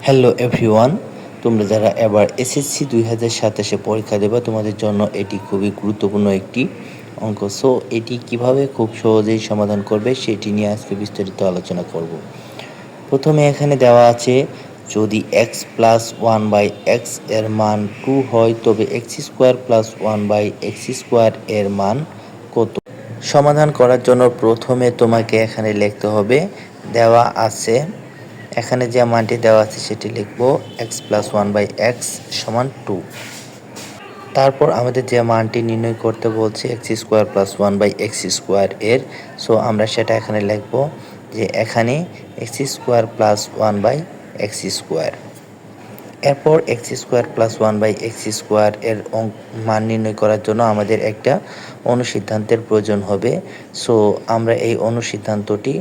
Hello everyone, তোমরা যারা এবার এসএসসি 2027 পরীক্ষা দেবে তোমাদের জন্য এটি খুবই গুরুত্বপূর্ণ একটি অঙ্ক। সো এটি কিভাবে খুব সহজেই সমাধান করবে সেটি নিয়ে আজকে বিস্তারিত আলোচনা করব। প্রথমে এখানে দেওয়া আছে যদি x plus one by X এর মান 2 হয় তবে X square plus one by x square এর মান কত। সমাধান করার জন্য প্রথমে তোমাকে এখানে লিখতে হবে দেওয়া আছে, এখানে যে মানটি দেওয়া আছে সেটি লিখব x plus one by x সমান 2। তারপর আমাদের যে মানটি নির্ণয় করতে বলছে x square plus one by x square এর, সো আমরা সেটা এখানে লিখব যে এখানে x square plus one by x square. এরপর x square plus one by x square এর মান নির্ণয় করার জন্য আমাদের একটা অনুসিদ্ধান্তের প্রয়োজন হবে। সো আমরা এই অনুসিদ্ধান্তটি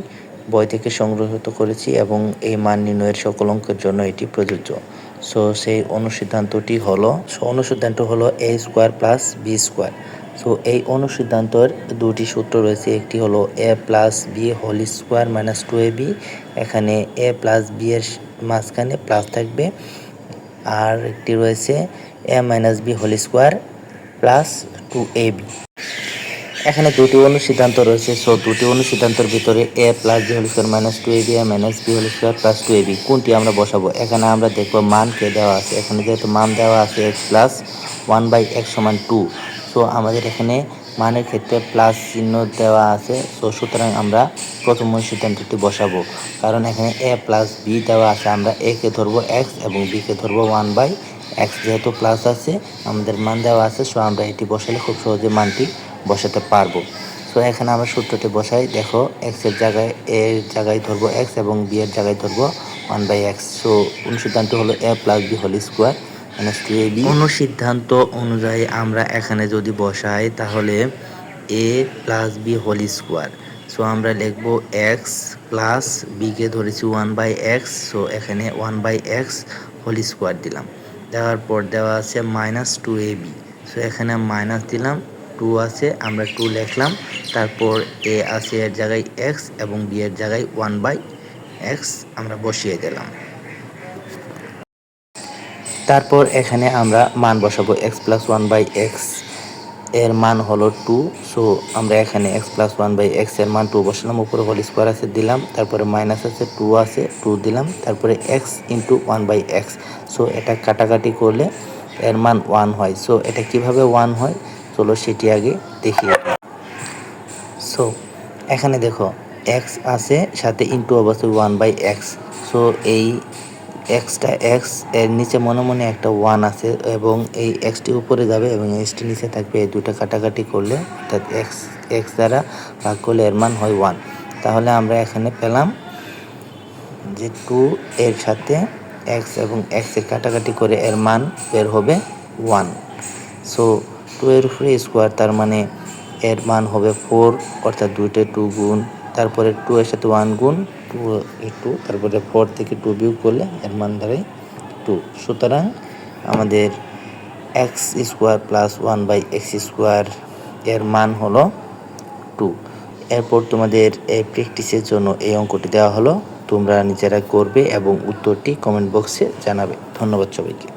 বই থেকে সংগ্রহিত করেছি এবং এই মান নির্ণয়ের সকল অঙ্কের জন্য এটি প্রযোজ্য। সো সেই অনুসিদ্ধান্তটি হলো A square plus B square. So এই অনুসিদ্ধান্তের দুটি সূত্র রয়েছে, একটি হলো A plus B whole square minus 2ab। এখানে এ প্লাস বি এর মাঝখানে প্লাস থাকবে, আর একটি রয়েছে A minus B whole square plus 2ab। এখানে দুটি অনুসিদ্ধান্ত রয়েছে। সো দুটি অনুসিদ্ধান্তের ভিতরে A plus B whole square minus 2ab A minus B whole square plus 2ab কোনটি আমরা বসাবো। এখানে আমরা দেখব মানকে দেওয়া আছে, এখানে যেহেতু মান দেওয়া আছে X plus one by x সমান 2। সো আমাদের এখানে মানের ক্ষেত্রে প্লাস চিহ্ন দেওয়া আছে। সো সুতরাং আমরা প্রথম অনুসিদ্ধান্তটি বসাবো, কারণ এখানে এ প্লাস বি দেওয়া আছে, আমরা এ কে ধরবো এক্স এবং বি কে ধরবো ওয়ান বাই এক্স। যেহেতু প্লাস আছে আমাদের মান দেওয়া আছে, সো আমরা এটি বসালে খুব সহজে মানটি বসাতে পারবো। সো এখানে আমরা সূত্রটি বসাই, দেখো এক্স এর জায়গায় এর জায়গায় ধরবো এক্স এবং বি এর জায়গায় ধরবো ওয়ান বাই এক্স। সো অনুসিদ্ধান্ত হলো A plus B whole square minus 2ab। অনুসিদ্ধান্ত অনুযায়ী আমরা এখানে যদি বসাই তাহলে A plus B whole square. So আমরা লিখবো এক্স প্লাস বি কে ধরেছি ওয়ান বাই এক্স। সো এখানে one by x whole square দিলাম, দেওয়ার পর দেওয়া আছে মাইনাস 2ab। সো এখানে মাইনাস দিলাম, 2 আছে আমরা 2 লিখলাম, তারপর এ আছে এর জায়গায় এক্স এবং বি এর জায়গায় ওয়ান বাই এক্স আমরা বসিয়ে দিলাম। তারপর এখানে আমরা মান বসাবো X plus one by X এর মান হলো 2। সো আমরা এখানে X plus one by X এর মান 2 বসালাম, উপরে হোল স্কোয়ার আছে দিলাম, তারপরে মাইনাস আছে 2 আছে 2 দিলাম, তারপরে X into one by x. So এটা কাটাকাটি করলে এর মান 1 হয়। সো এটা কিভাবে 1 হয় চলো সেটি আগে দেখি। সো এখানে দেখো এক্স আছে সাথে ইন্টু অবশ্যই ওয়ান বাই এক্স। সো এই এক্সটা এক্স এর নিচে মনে মনে একটা 1 আছে এবং এই এক্সটি উপরে যাবে এবং এক্সটি নিচে থাকবে। এই দুটো কাটাকাটি করলে অর্থাৎ এক্স এক্স দ্বারা ভাগ করলে এর মান হয় 1। তাহলে আমরা এখানে পেলাম যে 2 এর সাথে এক্স এবং এক্স এর কাটাকাটি করে এর মান বের হবে 1। সো 2 এর উপরে স্কোয়ার, তার মানে এর মান হবে 4, অর্থাৎ 2তে 2 গুণ, তারপরে 2 এর সাথে 1 গুণ 2, তারপরে 4 থেকে 2 বিয়োগ করলে এর মান দাঁড়ায় 2। সুতরাং আমাদের X square plus one by x square এর মান হলো 2। এরপর তোমাদের এই প্র্যাকটিসের জন্য এই অঙ্কটি দেওয়া হলো, তোমরা নিজেরা করবে এবং উত্তরটি কমেন্ট বক্সে জানাবে। ধন্যবাদ সবাইকে।